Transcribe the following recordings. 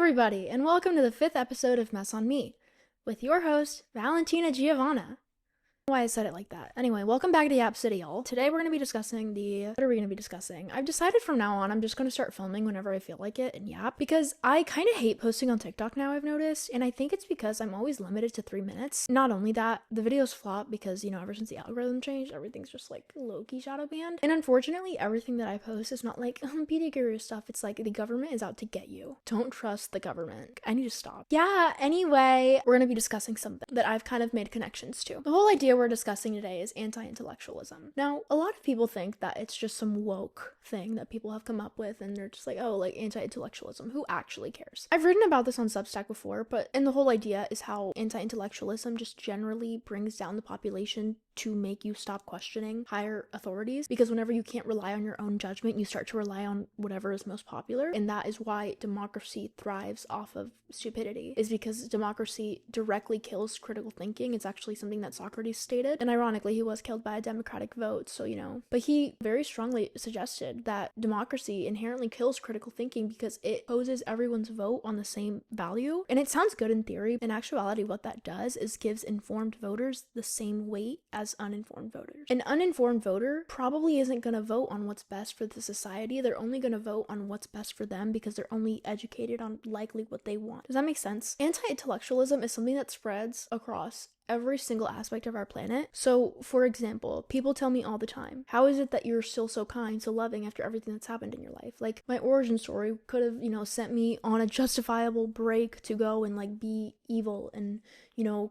everybody, and welcome to the 5th episode of Mess on Me, with your host, Valentina Giovanna. Why I said it like that. Anyway, welcome back to Yap City, y'all. Today we're going to be discussing what are we going to be discussing? I've decided from now on I'm just going to start filming whenever I feel like it and yap, because I kind of hate posting on TikTok now, I've noticed, and I think it's because I'm always limited to 3 minutes. Not only that, the videos flop because, ever since the algorithm changed, everything's just like low-key shadow banned. And unfortunately, everything that I post is not like beauty guru stuff. It's like the government is out to get you. Don't trust the government. I need to stop. Yeah, anyway, we're going to be discussing something that I've kind of made connections to. The whole idea we're discussing today is anti-intellectualism. Now, a lot of people think that it's just some woke thing that people have come up with, and they're just like, oh, like anti-intellectualism, who actually cares? I've written about this on Substack before, and the whole idea is how anti-intellectualism just generally brings down the population to make you stop questioning higher authorities, because whenever you can't rely on your own judgment, you start to rely on whatever is most popular, and that is why democracy thrives off of stupidity, is because democracy directly kills critical thinking. It's actually something that Socrates stated, and ironically, he was killed by a democratic vote, so but he very strongly suggested that democracy inherently kills critical thinking because it poses everyone's vote on the same value. And it sounds good in theory. In actuality, what that does is gives informed voters the same weight as uninformed voters. An uninformed voter probably isn't going to vote on what's best for the society. They're only going to vote on what's best for them because they're only educated on likely what they want. Does that make sense? Anti-intellectualism is something that spreads across every single aspect of our planet. So, for example, people tell me all the time, how is it that you're still so kind, so loving after everything that's happened in your life? Like, my origin story could have, sent me on a justifiable break to go and, be evil and,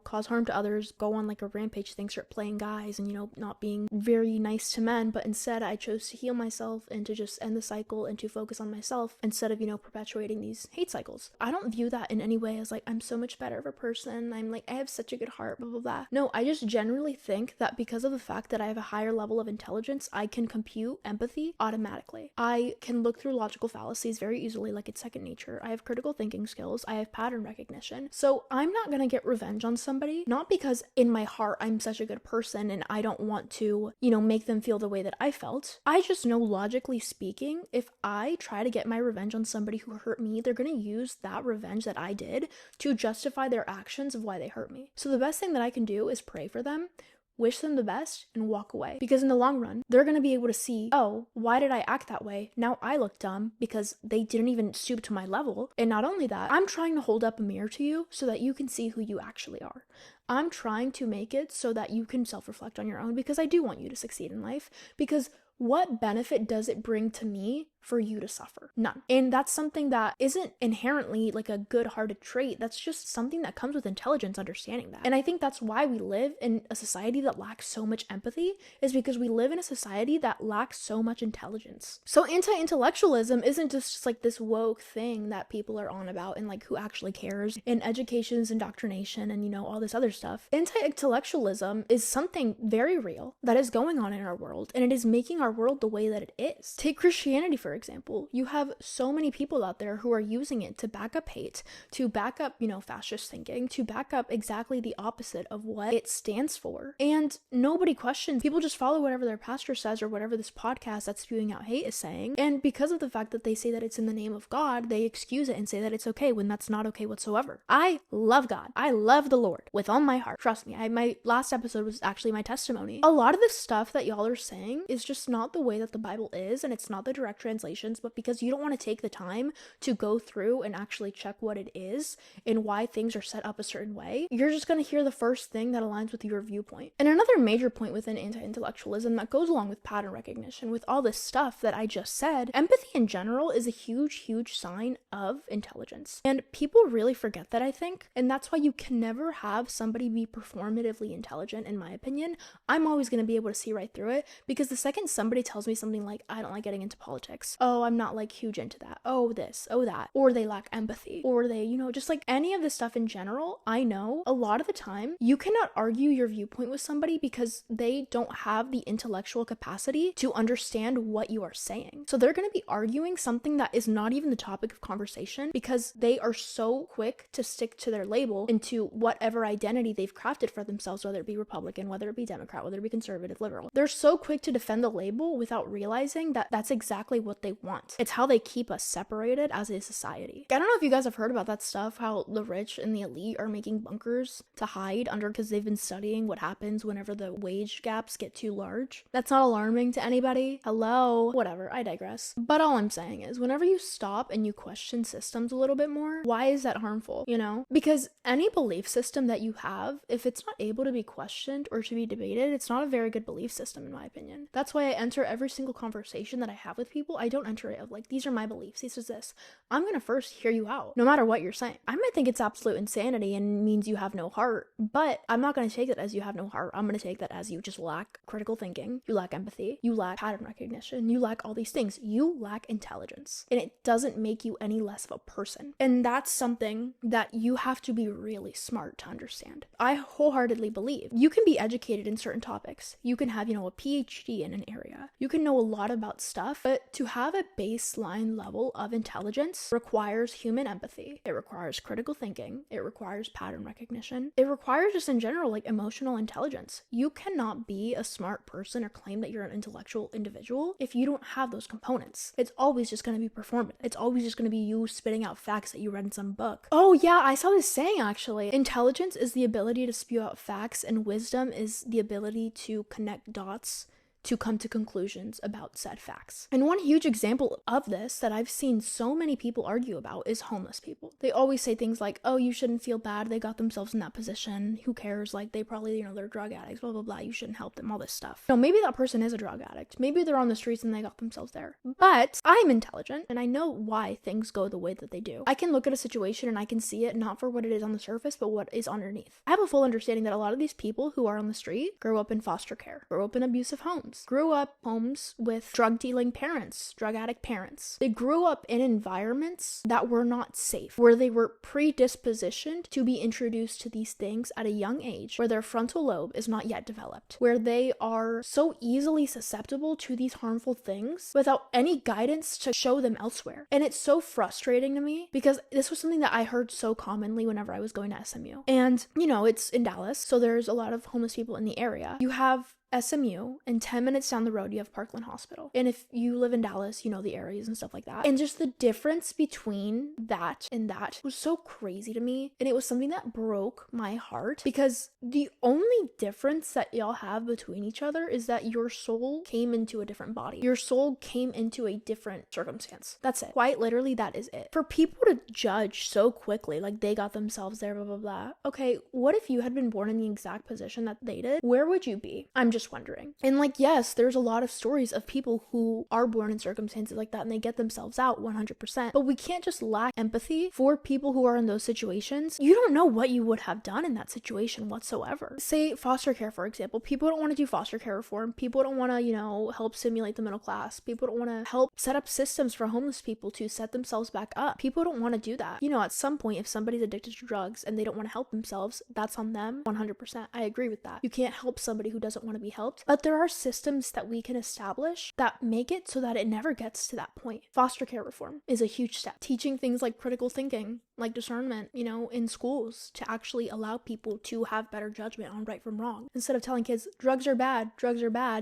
cause harm to others, go on, a rampage thing, start playing guys and, not being very nice to men. But instead, I chose to heal myself and to just end the cycle and to focus on myself instead of, perpetuating these hate cycles. I don't view that in any way as, I'm so much better of a person. I have such a good heart, blah, blah, blah. No, I just generally think that because of the fact that I have a higher level of intelligence, I can compute empathy automatically. I can look through logical fallacies very easily, like it's second nature. I have critical thinking skills. I have pattern recognition. So I'm not gonna get revenge on somebody, not because in my heart I'm such a good person and I don't want to, make them feel the way that I felt. I just know, logically speaking, if I try to get my revenge on somebody who hurt me, they're gonna use that revenge that I did to justify their actions of why they hurt me. So the best thing that I can do is pray for them, wish them the best, and walk away. Because in the long run, they're going to be able to see, oh, why did I act that way? Now I look dumb because they didn't even stoop to my level. And not only that, I'm trying to hold up a mirror to you so that you can see who you actually are. I'm trying to make it so that you can self-reflect on your own, because I do want you to succeed in life. Because what benefit does it bring to me for you to suffer? None. And that's something that isn't inherently a good-hearted trait. That's just something that comes with intelligence, understanding that. And I think that's why we live in a society that lacks so much empathy, is because we live in a society that lacks so much intelligence. So anti-intellectualism isn't just this woke thing that people are on about and who actually cares, and education's indoctrination and all this other stuff. Anti-intellectualism is something very real that is going on in our world, and it is making our world the way that it is. Take Christianity, for example. You have so many people out there who are using it to back up hate, to back up, fascist thinking, to back up exactly the opposite of what it stands for. And nobody questions. People just follow whatever their pastor says or whatever this podcast that's spewing out hate is saying. And because of the fact that they say that it's in the name of God, they excuse it and say that it's okay when that's not okay whatsoever. I love God. I love the Lord with all my heart. Trust me, my last episode was actually my testimony. A lot of the stuff that y'all are saying is just not the way that the Bible is, and it's not the direct translations, but because you don't want to take the time to go through and actually check what it is and why things are set up a certain way, you're just going to hear the first thing that aligns with your viewpoint. And another major point within anti-intellectualism that goes along with pattern recognition, with all this stuff that I just said, empathy in general is a huge, huge sign of intelligence. And people really forget that, I think, and that's why you can never have somebody be performatively intelligent, in my opinion. I'm always going to be able to see right through it, because the second somebody tells me something like, I don't like getting into politics, oh, I'm not huge into that, oh this, oh that, or they lack empathy, or they, just any of this stuff in general, I know a lot of the time you cannot argue your viewpoint with somebody because they don't have the intellectual capacity to understand what you are saying. So they're going to be arguing something that is not even the topic of conversation because they are so quick to stick to their label and to whatever identity they've crafted for themselves, whether it be Republican, whether it be Democrat, whether it be conservative, liberal. They're so quick to defend the label without realizing that that's exactly what what they want. It's how they keep us separated as a society. I don't know if you guys have heard about that stuff, how the rich and the elite are making bunkers to hide under because they've been studying what happens whenever the wage gaps get too large. That's not alarming to anybody. Hello? Whatever, I digress. But all I'm saying is, whenever you stop and you question systems a little bit more, why is that harmful, you know? Because any belief system that you have, if it's not able to be questioned or to be debated, it's not a very good belief system in my opinion. That's why I enter every single conversation that I have with people, I don't enter it of like, these are my beliefs, this is this. I'm gonna first hear you out, no matter what you're saying. I might think it's absolute insanity and means you have no heart, but I'm not gonna take it as you have no heart. I'm gonna take that as you just lack critical thinking, you lack empathy, you lack pattern recognition, you lack all these things. You lack intelligence, and it doesn't make you any less of a person. And that's something that you have to be really smart to understand. I wholeheartedly believe you can be educated in certain topics. You can have, a PhD in an area. You can know a lot about stuff, but to have a baseline level of intelligence requires human empathy. It requires critical thinking. It requires pattern recognition. It requires just in general, like emotional intelligence. You cannot be a smart person or claim that you're an intellectual individual if you don't have those components. It's always just going to be performative. It's always just going to be you spitting out facts that you read in some book. Oh yeah, I saw this saying actually. Intelligence is the ability to spew out facts, and wisdom is the ability to connect dots to come to conclusions about said facts. And one huge example of this that I've seen so many people argue about is homeless people. They always say things like, oh, you shouldn't feel bad, they got themselves in that position, who cares, like they probably, they're drug addicts, blah blah blah, you shouldn't help them, all this stuff. Maybe that person is a drug addict, maybe they're on the streets and they got themselves there, but I'm intelligent and I know why things go the way that they do. I can look at a situation and I can see it not for what it is on the surface, but what is underneath. I have a full understanding that a lot of these people who are on the street grow up in foster care, grow up in abusive homes, grew up homes with drug dealing parents, drug addict parents. They grew up in environments that were not safe, where they were predispositioned to be introduced to these things at a young age, where their frontal lobe is not yet developed, where they are so easily susceptible to these harmful things without any guidance to show them elsewhere. And it's so frustrating to me because this was something that I heard so commonly whenever I was going to SMU. And, it's in Dallas, so there's a lot of homeless people in the area. You have SMU, and 10 minutes down the road you have Parkland Hospital. And if you live in Dallas, you know the areas and stuff like that. And just the difference between that and that was so crazy to me. And it was something that broke my heart, because the only difference that y'all have between each other is that your soul came into a different body. Your soul came into a different circumstance. That's it. Quite literally, that is it. For people to judge so quickly, like they got themselves there, blah, blah, blah. Okay, what if you had been born in the exact position that they did? Where would you be? I'm just wondering. And yes, there's a lot of stories of people who are born in circumstances like that and they get themselves out 100%. But we can't just lack empathy for people who are in those situations. You don't know what you would have done in that situation whatsoever. Say foster care, for example. People don't want to do foster care reform. People don't want to, help simulate the middle class. People don't want to help set up systems for homeless people to set themselves back up. People don't want to do that. At some point, if somebody's addicted to drugs and they don't want to help themselves, that's on them 100%. I agree with that. You can't help somebody who doesn't want to be helped, but there are systems that we can establish that make it so that it never gets to that point. Foster care reform is a huge step. Teaching things like critical thinking, like discernment, in schools, to actually allow people to have better judgment on right from wrong. Instead of telling kids, drugs are bad,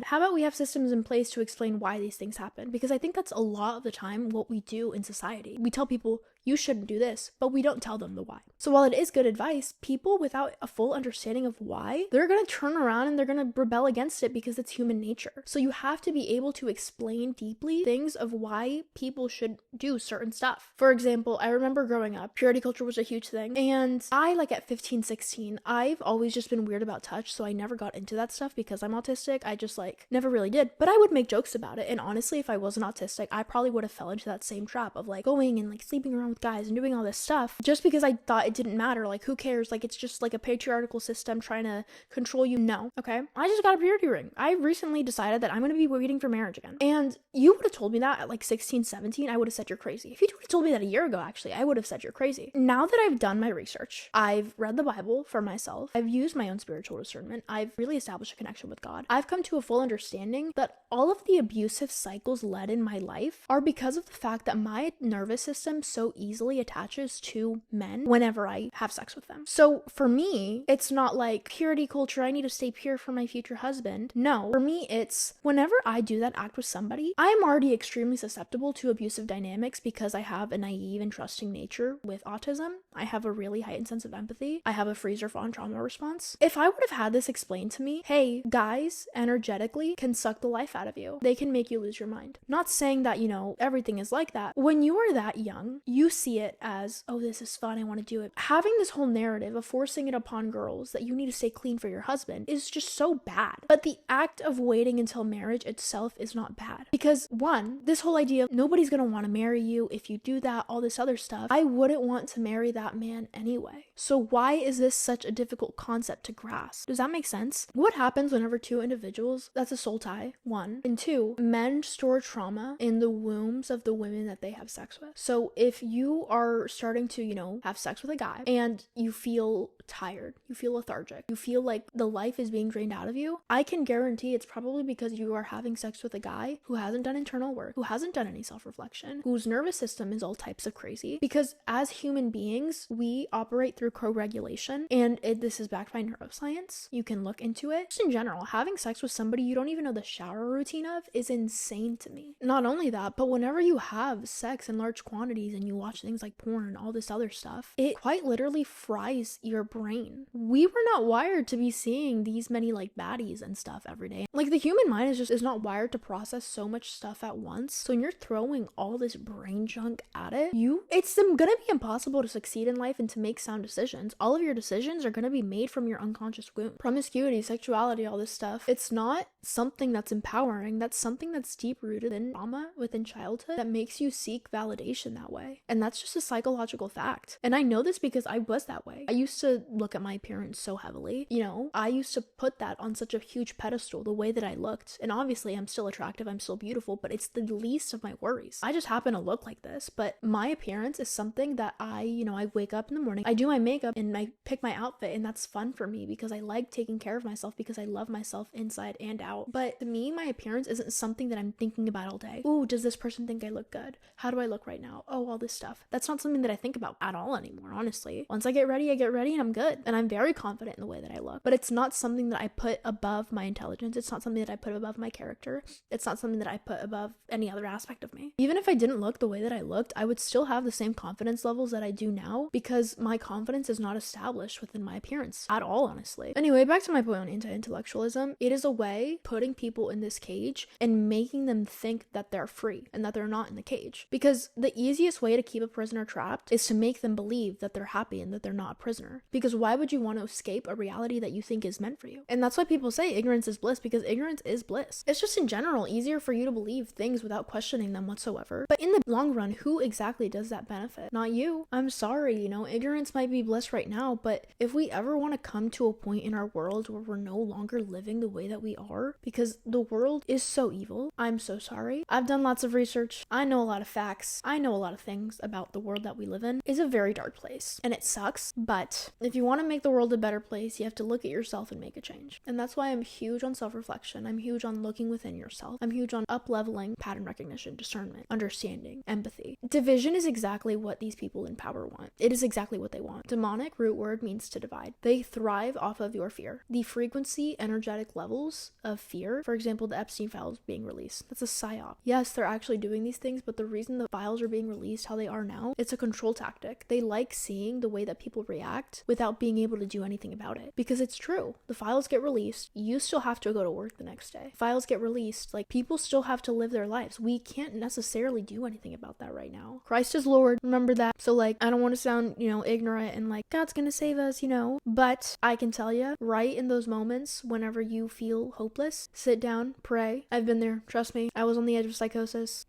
how about we have systems in place to explain why these things happen? Because I think that's a lot of the time what we do in society. We tell people, you shouldn't do this, but we don't tell them the why. So while it is good advice, people without a full understanding of why, they're going to turn around and they're going to rebel against it because it's human nature. So you have to be able to explain deeply things of why people should do certain stuff. For example, I remember growing up, purity culture was a huge thing. And I, at 15, 16, I've always just been weird about touch, so I never got into that stuff because I'm autistic. I just never really did. But I would make jokes about it. And honestly, if I wasn't autistic, I probably would have fell into that same trap of going and sleeping around with guys and doing all this stuff just because I thought it didn't matter. Who cares? It's just a patriarchal system trying to control you. No. Okay. I just got a purity ring. I recently decided that I'm going to be waiting for marriage again. And you would have told me that at 16, 17, I would have said you're crazy. If you would have told me that a year ago, actually, I would have said you're crazy. Now that I've done my research, I've read the Bible for myself, I've used my own spiritual discernment, I've really established a connection with God, I've come to a full understanding that all of the abusive cycles led in my life are because of the fact that my nervous system so easily attaches to men whenever I have sex with them. So for me, it's not like purity culture, I need to stay pure for my future husband. No, for me, it's whenever I do that act with somebody, I'm already extremely susceptible to abusive dynamics because I have a naive and trusting nature with autism. I have a really heightened sense of empathy. I have a freezer fawn trauma response. If I would have had this explained to me, hey, guys energetically can suck the life out of you. They can make you lose your mind. Not saying that, everything is like that. When you are that young, you see it as, oh, this is fun, I want to do it. Having this whole narrative of forcing it upon girls that you need to stay clean for your husband is just so bad. But the act of waiting until marriage itself is not bad. Because one, this whole idea of nobody's going to want to marry you if you do that, all this other stuff, I wouldn't want to marry that man anyway. So why is this such a difficult concept to grasp? Does that make sense? What happens whenever two individuals, that's a soul tie, one, and two, men store trauma in the wombs of the women that they have sex with. So if you are starting to, have sex with a guy and you feel tired, you feel lethargic, you feel like the life is being drained out of you, I can guarantee it's probably because you are having sex with a guy who hasn't done internal work, who hasn't done any self-reflection, whose nervous system is all types of crazy. Because as human beings, we operate through co-regulation, and this is backed by neuroscience. You can look into it. Just in general, having sex with somebody you don't even know the shower routine of is insane to me. Not only that, but whenever you have sex in large quantities and you watch things like porn and all this other stuff, it quite literally fries your brain. We were not wired to be seeing these many baddies and stuff every day. The human mind is not wired to process so much stuff at once. So when you're throwing all this brain junk at it, it's gonna be impossible to succeed in life and to make sound decisions. All of your decisions are gonna be made from your unconscious womb. Promiscuity, sexuality, all this stuff. It's not something that's empowering. That's something that's deep rooted in trauma within childhood that makes you seek validation that way. And that's just a psychological fact. And I know this because I was that way. I used to look at my appearance so heavily. I used to put that on such a huge pedestal, the way that I looked. And obviously I'm still attractive, I'm still beautiful, but it's the least of my worries. I just happen to look like this, but my appearance is something that I wake up in the morning, I do my makeup and I pick my outfit, and that's fun for me because I like taking care of myself, because I love myself inside and out. But to me, my appearance isn't something that I'm thinking about all day. Ooh, does this person think I look good? How do I look right now? Oh, all this stuff. That's not something that I think about at all anymore, honestly. Once I get ready and I'm good. And I'm very confident in the way that I look. But it's not something that I put above my intelligence. It's not something that I put above my character. It's not something that I put above any other aspect of me. Even if I didn't look the way that I looked, I would still have the same confidence levels that I do now, because my confidence is not established within my appearance at all, honestly. Anyway, back to my point on anti-intellectualism. It is a way putting people in this cage and making them think that they're free and that they're not in the cage. Because the easiest way to keep a prisoner trapped is to make them believe that they're happy and that they're not a prisoner. Because why would you want to escape a reality that you think is meant for you? And that's why people say ignorance is bliss, because ignorance is bliss. It's just in general easier for you to believe things without questioning them whatsoever. But in the long run, who exactly does that benefit? Not you. I'm sorry, ignorance might be bliss right now, but if we ever want to come to a point in our world where we're no longer living the way that we are, because the world is so evil, I'm so sorry. I've done lots of research. I know a lot of facts. I know a lot of things about the world that we live in. It's a very dark place, and it sucks, but if you want to make the world a better place, you have to look at yourself and make a change. And that's why I'm huge on self-reflection. I'm huge on looking within yourself. I'm huge on up-leveling pattern recognition, discernment, understanding, empathy. Division is exactly what these people in power want. It is exactly what they want. Demonic root word means to divide. They thrive off of your fear. The frequency, energetic levels of fear, for example, the Epstein files being released, that's a psyop. Yes, they're actually doing these things, but the reason the files are being released how they are now, it's a control tactic. They like seeing the way that people react without being able to do anything about it. Because it's true. The files get released, you still have to go to work the next day. Files get released, people still have to live their lives. We can't necessarily do anything about that right now. Christ is Lord, remember that. So I don't want to sound, ignorant and God's gonna save us, but I can tell you, right in those moments, whenever you feel hopeless, sit down, pray. I've been there, trust me. I was on the edge of psychosis.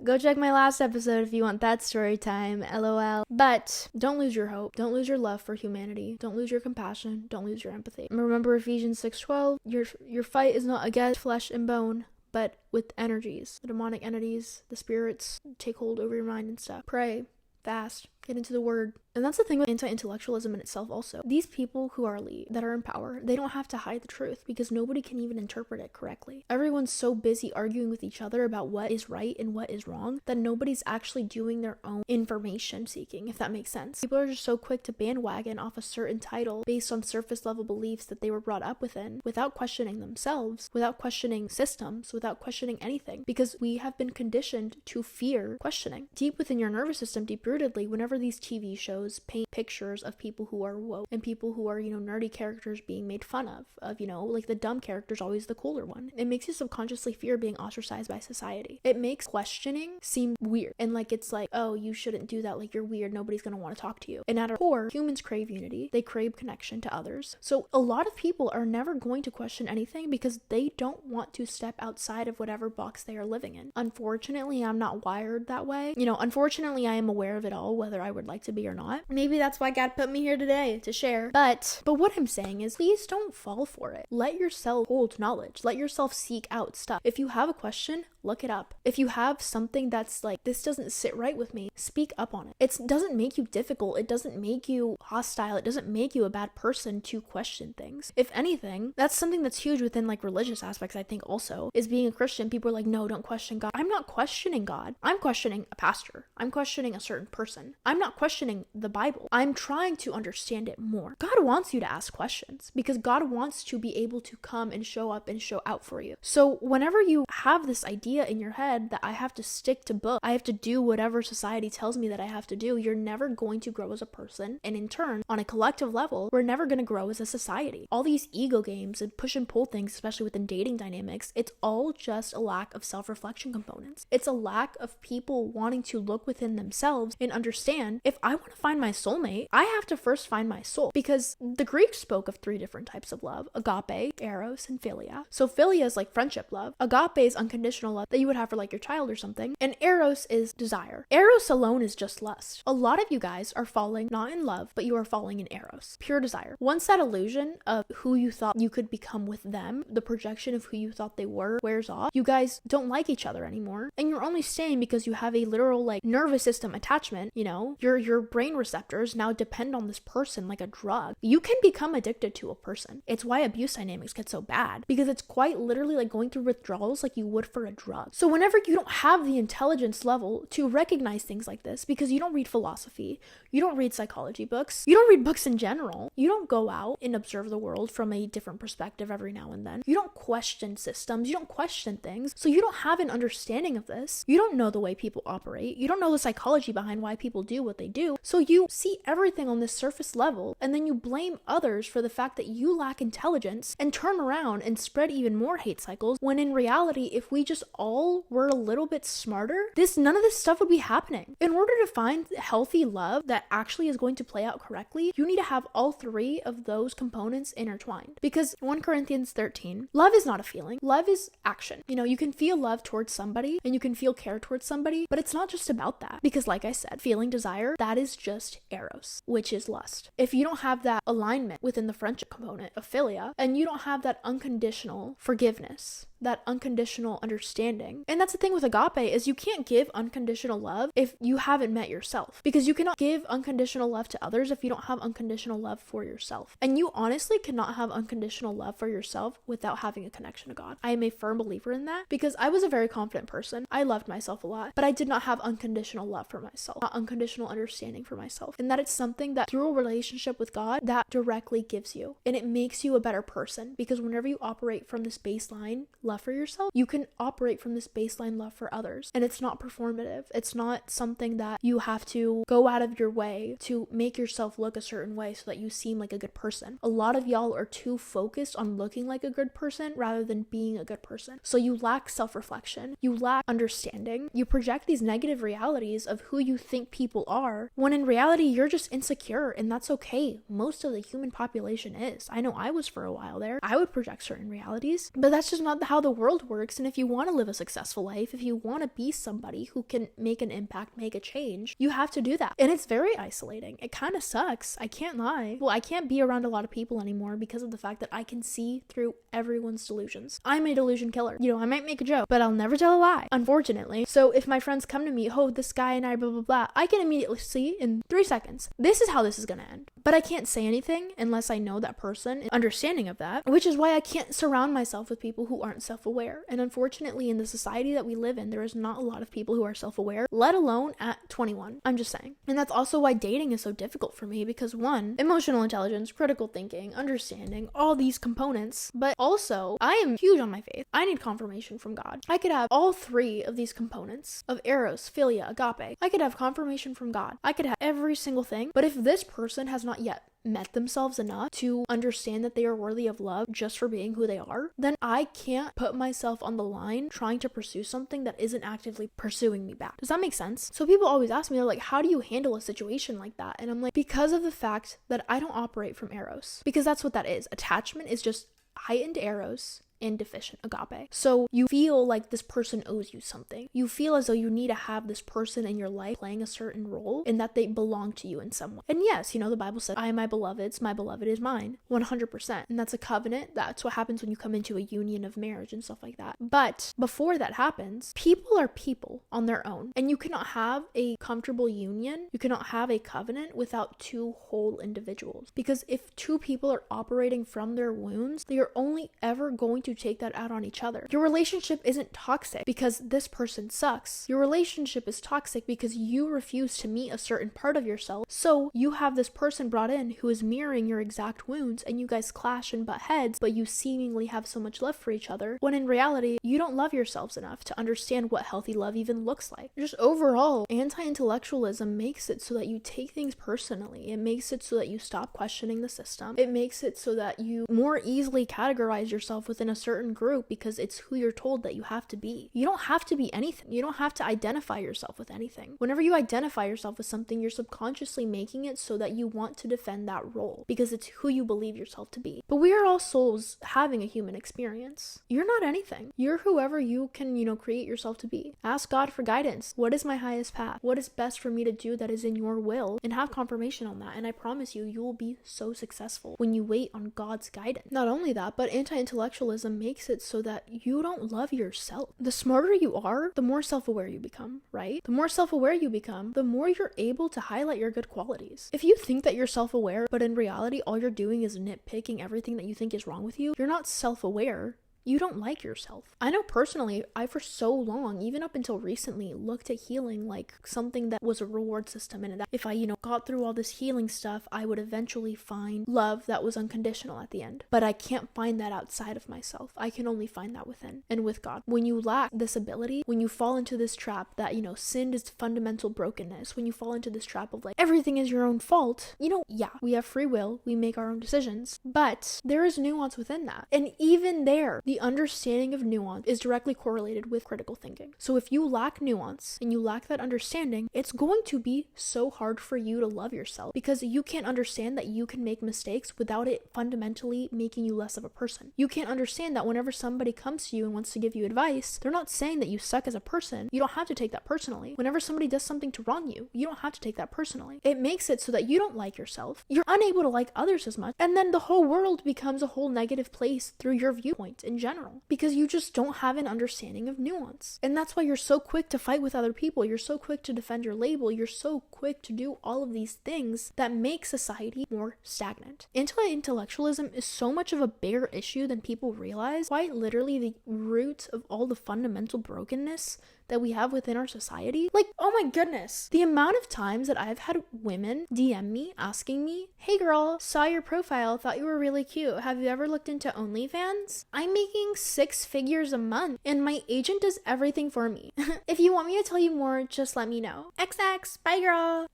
Go check my last episode if you want that story time, lol. But don't lose your hope. Don't lose your love for humanity. Don't lose your compassion. Don't lose your empathy. Remember Ephesians 6:12, your fight is not against flesh and bone, but with energies. The demonic entities, the spirits take hold over your mind and stuff. Pray, fast, get into the word. And that's the thing with anti-intellectualism in itself also. These people who are elite, that are in power, they don't have to hide the truth because nobody can even interpret it correctly. Everyone's so busy arguing with each other about what is right and what is wrong that nobody's actually doing their own information seeking, if that makes sense. People are just so quick to bandwagon off a certain title based on surface level beliefs that they were brought up within, without questioning themselves, without questioning systems, without questioning anything, because we have been conditioned to fear questioning. Deep within your nervous system, deep rootedly, whenever these TV shows paint pictures of people who are woke and people who are, nerdy characters being made fun of, like the dumb character's always the cooler one. It makes you subconsciously fear being ostracized by society. It makes questioning seem weird and like it's like, oh, you shouldn't do that, like you're weird, nobody's gonna want to talk to you. And at our core, humans crave unity, they crave connection to others. So a lot of people are never going to question anything because they don't want to step outside of whatever box they are living in. Unfortunately, I'm not wired that way. Unfortunately, I am aware of it all, whether I would like to be or not. Maybe that's why God put me here today to share. But what I'm saying is, please don't fall for it. Let yourself hold knowledge. Let yourself seek out stuff. If you have a question, look it up. If you have something that's like, this doesn't sit right with me, speak up on it. It doesn't make you difficult. It doesn't make you hostile. It doesn't make you a bad person to question things. If anything, that's something that's huge within like religious aspects, I think also, is being a Christian. People are like, no, don't question God. I'm not questioning God. I'm questioning a pastor. I'm questioning a certain person. I'm not questioning the Bible. I'm trying to understand it more. God wants you to ask questions because God wants to be able to come and show up and show out for you. So whenever you have this idea in your head that I have to stick to book, I have to do whatever society tells me that I have to do, you're never going to grow as a person. And in turn, on a collective level, we're never going to grow as a society. All these ego games and push and pull things, especially within dating dynamics, it's all just a lack of self-reflection components. It's a lack of people wanting to look within themselves and understand, if I want to find my soulmate, I have to first find my soul. Because the Greeks spoke of 3 different types of love: agape, eros, and philia. So philia is like friendship love. Agape is unconditional love that you would have for like your child or something. And eros is desire. Eros alone is just lust. A lot of you guys are falling not in love, but you are falling in eros, pure desire. Once that illusion of who you thought you could become with them, the projection of who you thought they were, wears off, you guys don't like each other anymore. And you're only staying because you have a literal like nervous system attachment. Your brain receptors now depend on this person like a drug. You can become addicted to a person. It's why abuse dynamics get so bad, because it's quite literally like going through withdrawals like you would for a drug. So whenever you don't have the intelligence level to recognize things like this, because you don't read philosophy, you don't read psychology books, you don't read books in general, you don't go out and observe the world from a different perspective every now and then, you don't question systems, you don't question things, so you don't have an understanding of this, you don't know the way people operate, you don't know the psychology behind why people do what they do, so you see everything on this surface level, and then you blame others for the fact that you lack intelligence, and turn around and spread even more hate cycles, when in reality, if we just all were a little bit smarter, none of this stuff would be happening. In order to find healthy love that actually is going to play out correctly, you need to have all 3 of those components intertwined. Because 1 Corinthians 13, love is not a feeling, love is action. You can feel love towards somebody and you can feel care towards somebody, but it's not just about that. Because like I said, feeling desire, that is just eros, which is lust. If you don't have that alignment within the friendship component of philia, and you don't have that unconditional forgiveness, that unconditional understanding. And that's the thing with agape, is you can't give unconditional love if you haven't met yourself, because you cannot give unconditional love to others if you don't have unconditional love for yourself. And you honestly cannot have unconditional love for yourself without having a connection to God. I am a firm believer in that, because I was a very confident person. I loved myself a lot, but I did not have unconditional love for myself, not unconditional understanding for myself. And that it's something that through a relationship with God, that directly gives you, and it makes you a better person, because whenever you operate from this baseline love for yourself, you can operate from this baseline love for others. And it's not performative. It's not something that you have to go out of your way to make yourself look a certain way so that you seem like a good person. A lot of y'all are too focused on looking like a good person rather than being a good person. So you lack self-reflection. You lack understanding. You project these negative realities of who you think people are, when in reality, you're just insecure, and that's okay. Most of the human population is. I know I was for a while there. I would project certain realities, but that's just not how how the world works, and if you want to live a successful life, if you want to be somebody who can make an impact, make a change, you have to do that. And it's very isolating. It kind of sucks. I can't lie. Well, I can't be around a lot of people anymore because of the fact that I can see through everyone's delusions. I'm a delusion killer. I might make a joke, but I'll never tell a lie, unfortunately. So if my friends come to me, oh, this guy and I, blah, blah, blah, I can immediately see in 3 seconds, this is how this is going to end. But I can't say anything unless I know that person, understanding of that, which is why I can't surround myself with people who aren't self-aware. And unfortunately, in the society that we live in, there is not a lot of people who are self-aware, let alone at 21. I'm just saying. And that's also why dating is so difficult for me, because one, emotional intelligence, critical thinking, understanding, all these components, but also I am huge on my faith. I need confirmation from God. I could have all 3 of these components of eros, philia, agape. I could have confirmation from God. I could have every single thing, but if this person has not yet met themselves enough to understand that they are worthy of love just for being who they are, then I can't put myself on the line trying to pursue something that isn't actively pursuing me back. Does that make sense? So people always ask me, they're like, how do you handle a situation like that? And I'm like, because of the fact that I don't operate from eros, because that's what that is. Attachment is just heightened eros and deficient agape. So you feel like this person owes you something. You feel as though you need to have this person in your life playing a certain role and that they belong to you in some way. And yes, the Bible says, I am my beloved's, my beloved is mine. 100%. And that's a covenant. That's what happens when you come into a union of marriage and stuff like that. But before that happens, people are people on their own. And you cannot have a comfortable union. You cannot have a covenant without 2 whole individuals. Because if 2 people are operating from their wounds, they are only ever going to take that out on each other. Your relationship isn't toxic because this person sucks. Your relationship is toxic because you refuse to meet a certain part of yourself. So you have this person brought in who is mirroring your exact wounds, and you guys clash and butt heads, but you seemingly have so much love for each other, when in reality, you don't love yourselves enough to understand what healthy love even looks like. Just overall, anti-intellectualism makes it so that you take things personally. It makes it so that you stop questioning the system. It makes it so that you more easily categorize yourself within a certain group because it's who you're told that you have to be. You don't have to be anything. You don't have to identify yourself with anything. Whenever you identify yourself with something, you're subconsciously making it so that you want to defend that role because it's who you believe yourself to be. But we are all souls having a human experience. You're not anything. You're whoever you can, create yourself to be. Ask God for guidance. What is my highest path? What is best for me to do that is in your will? And have confirmation on that. And I promise you, you will be so successful when you wait on God's guidance. Not only that, but anti-intellectualism makes it so that you don't love yourself. The smarter you are, the more self-aware you become, right? The more self-aware you become, the more you're able to highlight your good qualities. If you think that you're self-aware, but in reality, all you're doing is nitpicking everything that you think is wrong with you, you're not self-aware. You don't like yourself. I know personally, I for so long, even up until recently, looked at healing like something that was a reward system, and that if I, got through all this healing stuff, I would eventually find love that was unconditional at the end. But I can't find that outside of myself. I can only find that within and with God. When you lack this ability, when you fall into this trap that, sin is fundamental brokenness, when you fall into this trap of like, everything is your own fault, yeah, we have free will, we make our own decisions, but there is nuance within that. And even there, the understanding of nuance is directly correlated with critical thinking. So if you lack nuance and you lack that understanding, it's going to be so hard for you to love yourself because you can't understand that you can make mistakes without it fundamentally making you less of a person. You can't understand that whenever somebody comes to you and wants to give you advice, they're not saying that you suck as a person. You don't have to take that personally. Whenever somebody does something to wrong you, you don't have to take that personally. It makes it so that you don't like yourself. You're unable to like others as much. And then the whole world becomes a whole negative place through your viewpoint in general, because you just don't have an understanding of nuance. And that's why you're so quick to fight with other people. You're so quick to defend your label. You're so quick to do all of these things that make society more stagnant. Anti-intellectualism is so much of a bigger issue than people realize. Quite literally the root of all the fundamental brokenness that we have within our society. Like, oh my goodness, the amount of times that I've had women DM me asking me, hey girl, saw your profile, thought you were really cute, have you ever looked into OnlyFans? I'm making 6 figures a month and my agent does everything for me. If you want me to tell you more, just let me know. XX, bye girl.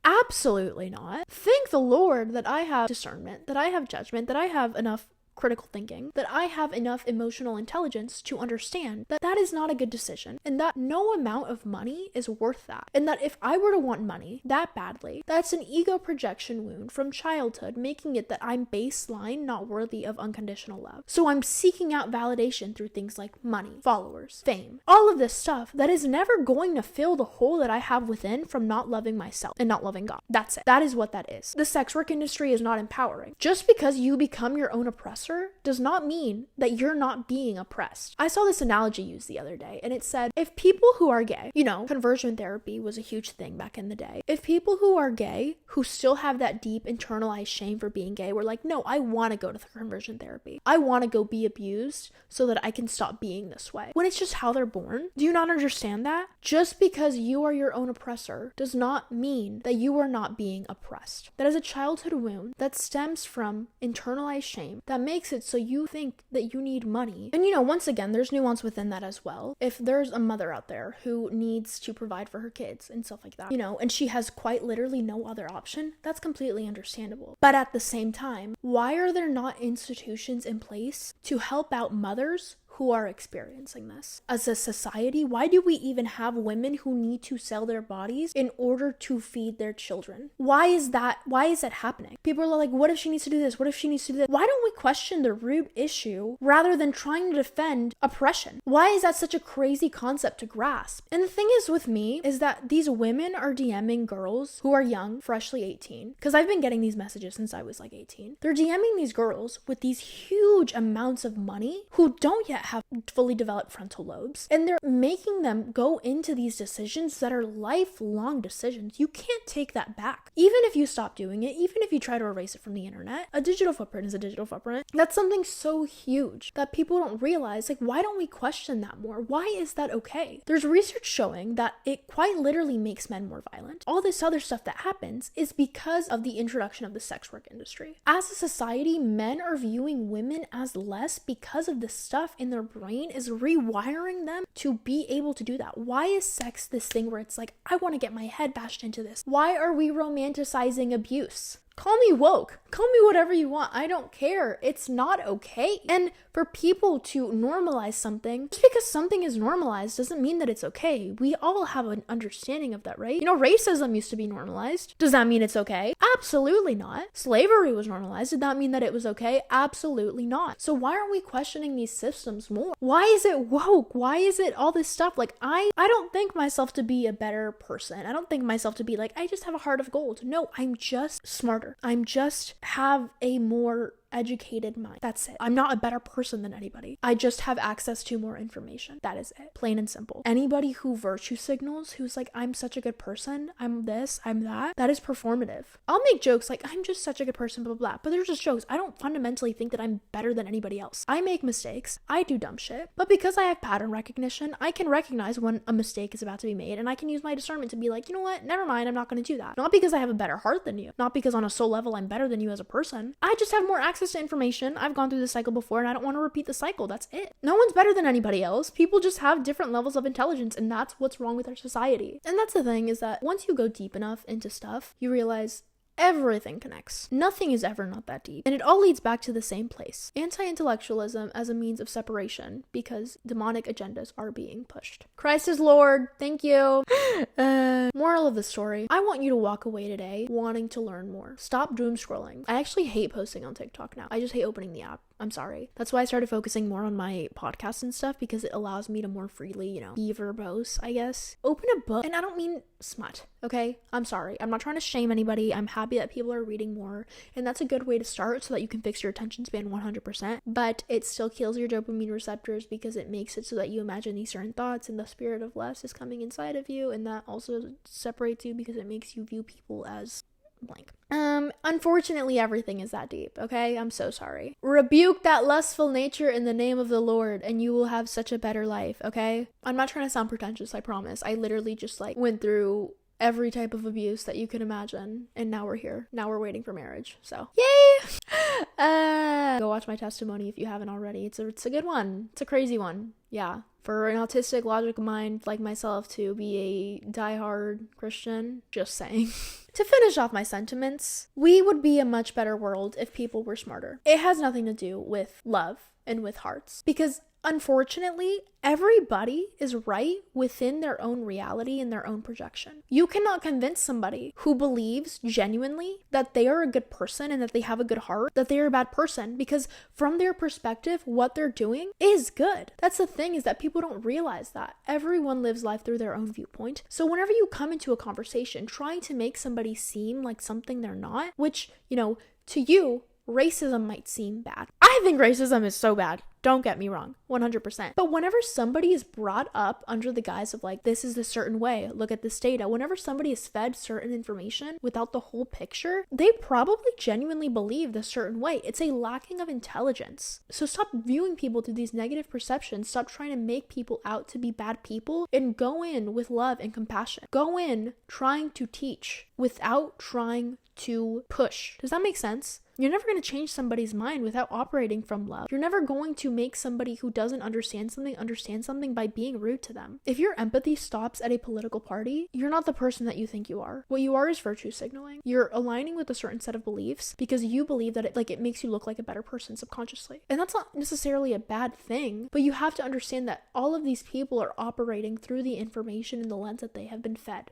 Absolutely not. Thank the Lord that I have discernment, that I have judgment, that I have enough critical thinking, that I have enough emotional intelligence to understand that that is not a good decision, and that no amount of money is worth that. And that if I were to want money that badly, that's an ego projection wound from childhood, making it that I'm baseline not worthy of unconditional love. So I'm seeking out validation through things like money, followers, fame, all of this stuff that is never going to fill the hole that I have within from not loving myself and not loving God. That's it. That is what that is. The sex work industry is not empowering. Just because you become your own oppressor does not mean that you're not being oppressed. I saw this analogy used the other day, and it said, if people who are gay, conversion therapy was a huge thing back in the day. If people who are gay, who still have that deep internalized shame for being gay, were like, no, I want to go to the conversion therapy. I want to go be abused so that I can stop being this way. When it's just how they're born. Do you not understand that? Just because you are your own oppressor does not mean that you are not being oppressed. That is a childhood wound that stems from internalized shame that makes it so you think that you need money. And once again, there's nuance within that as well. If there's a mother out there who needs to provide for her kids and stuff like that, and she has quite literally no other option, that's completely understandable. But at the same time, why are there not institutions in place to help out mothers who are experiencing this? As a society, why do we even have women who need to sell their bodies in order to feed their children? Why is that happening? People are like, what if she needs to do this? What if she needs to do that? Why don't we question the root issue rather than trying to defend oppression? Why is that such a crazy concept to grasp? And the thing is with me is that these women are DMing girls who are young, freshly 18, because I've been getting these messages since I was like 18. They're DMing these girls with these huge amounts of money who don't yet have fully developed frontal lobes, and they're making them go into these decisions that are lifelong decisions. You can't take that back. Even if you stop doing it, even if you try to erase it from the internet, a digital footprint is a digital footprint. That's something so huge that people don't realize. Like, why don't we question that more? Why is that okay? There's research showing that it quite literally makes men more violent. All this other stuff that happens is because of the introduction of the sex work industry. As a society, men are viewing women as less because of the stuff in their brain is rewiring them to be able to do that. Why is sex this thing where it's like, I want to get my head bashed into this? Why are we romanticizing abuse? Call me woke. Call me whatever you want. I don't care. It's not okay. And for people to normalize something, just because something is normalized doesn't mean that it's okay. We all have an understanding of that, right? Racism used to be normalized. Does that mean it's okay? Absolutely not. Slavery was normalized. Did that mean that it was okay? Absolutely not. So why aren't we questioning these systems more? Why is it woke? Why is it all this stuff? Like, I don't think myself to be a better person. I don't think myself to be like, I just have a heart of gold. No, I'm just smarter. I'm just have a more educated mind. That's it. I'm not a better person than anybody. I just have access to more information. That is it. Plain and simple. Anybody who virtue signals, who's like, I'm such a good person, I'm this, I'm that is performative. I'll make jokes like, I'm just such a good person, blah, blah, blah. But they're just jokes. I don't fundamentally think that I'm better than anybody else. I make mistakes. I do dumb shit. But because I have pattern recognition, I can recognize when a mistake is about to be made, and I can use my discernment to be like, you know what? Never mind. I'm not going to do that. Not because I have a better heart than you. Not because on a soul level I'm better than you as a person. I just have more access to information. I've gone through this cycle before, and I don't want to repeat the cycle. That's it. No one's better than anybody else. People just have different levels of intelligence, and that's what's wrong with our society. And that's the thing, is that once you go deep enough into stuff, you realize everything connects. Nothing is ever not that deep. And it all leads back to the same place. Anti-intellectualism as a means of separation because demonic agendas are being pushed. Christ is Lord. Thank you. Moral of the story. I want you to walk away today wanting to learn more. Stop doom scrolling. I actually hate posting on TikTok now. I just hate opening the app. I'm sorry. That's why I started focusing more on my podcast and stuff, because it allows me to more freely, be verbose, I guess. Open a book. And I don't mean smut, okay? I'm sorry. I'm not trying to shame anybody. I'm happy that people are reading more, and that's a good way to start so that you can fix your attention span 100%. But it still kills your dopamine receptors because it makes it so that you imagine these certain thoughts and the spirit of less is coming inside of you, and that also separates you because it makes you view people as blank. Unfortunately, everything is that deep, okay? I'm so sorry. Rebuke that lustful nature in the name of the Lord, and you will have such a better life, okay? I'm not trying to sound pretentious, I promise. I literally just, went through every type of abuse that you could imagine, and now we're here. Now we're waiting for marriage, so yay! Go watch my testimony if you haven't already. It's a good one. It's a crazy one. Yeah. For an autistic, logical mind like myself to be a diehard Christian, just saying. To finish off my sentiments, we would be a much better world if people were smarter. It has nothing to do with love and with hearts, because unfortunately, everybody is right within their own reality and their own projection. You cannot convince somebody who believes genuinely that they are a good person and that they have a good heart, that they are a bad person, because from their perspective, what they're doing is good. That's the thing, is that people don't realize that. Everyone lives life through their own viewpoint. So whenever you come into a conversation trying to make somebody seem like something they're not, which, to you, racism might seem bad. I think racism is so bad. Don't get me wrong, 100%. But whenever somebody is brought up under the guise of like, this is a certain way, look at this data, whenever somebody is fed certain information without the whole picture, they probably genuinely believe this certain way. It's a lacking of intelligence. So stop viewing people through these negative perceptions. Stop trying to make people out to be bad people, and go in with love and compassion. Go in trying to teach without trying to push. Does that make sense? You're never going to change somebody's mind without operating from love. You're never going to make somebody who doesn't understand something by being rude to them. If your empathy stops at a political party, you're not the person that you think you are. What you are is virtue signaling. You're aligning with a certain set of beliefs because you believe that it makes you look like a better person subconsciously. And that's not necessarily a bad thing, but you have to understand that all of these people are operating through the information and the lens that they have been fed.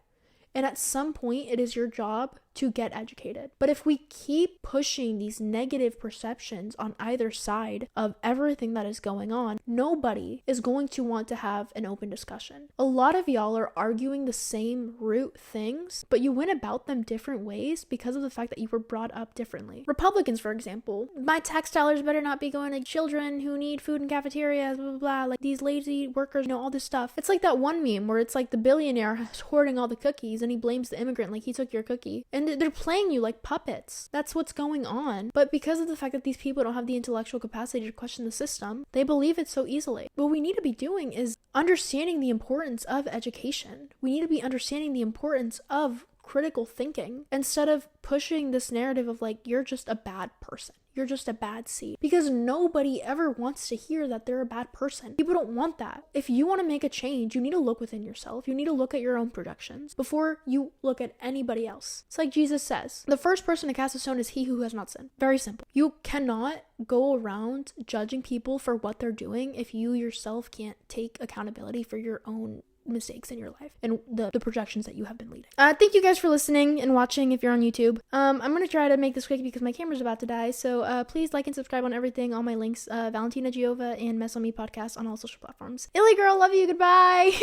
And at some point, it is your job to get educated. But if we keep pushing these negative perceptions on either side of everything that is going on, nobody is going to want to have an open discussion. A lot of y'all are arguing the same root things, but you went about them different ways because of the fact that you were brought up differently. Republicans, for example, my tax dollars better not be going to children who need food in cafeterias, blah, blah, blah, like these lazy workers, all this stuff. It's like that one meme where it's like the billionaire hoarding all the cookies and he blames the immigrant like he took your cookie. And they're playing you like puppets. That's what's going on. But because of the fact that these people don't have the intellectual capacity to question the system, they believe it so easily. What we need to be doing is understanding the importance of education. We need to be understanding the importance of critical thinking instead of pushing this narrative of like, you're just a bad person. You're just a bad seed. Because nobody ever wants to hear that they're a bad person. People don't want that. If you want to make a change, you need to look within yourself. You need to look at your own projections before you look at anybody else. It's like Jesus says, the first person to cast a stone is he who has not sinned. Very simple. You cannot go around judging people for what they're doing if you yourself can't take accountability for your own mistakes in your life and the projections that you have been leading. Thank you guys for listening and watching if you're on YouTube. I'm going to try to make this quick because my camera's about to die. So please like and subscribe on everything. All my links, Valentina Giova and Mess on Me podcast on all social platforms. Illy girl, love you. Goodbye.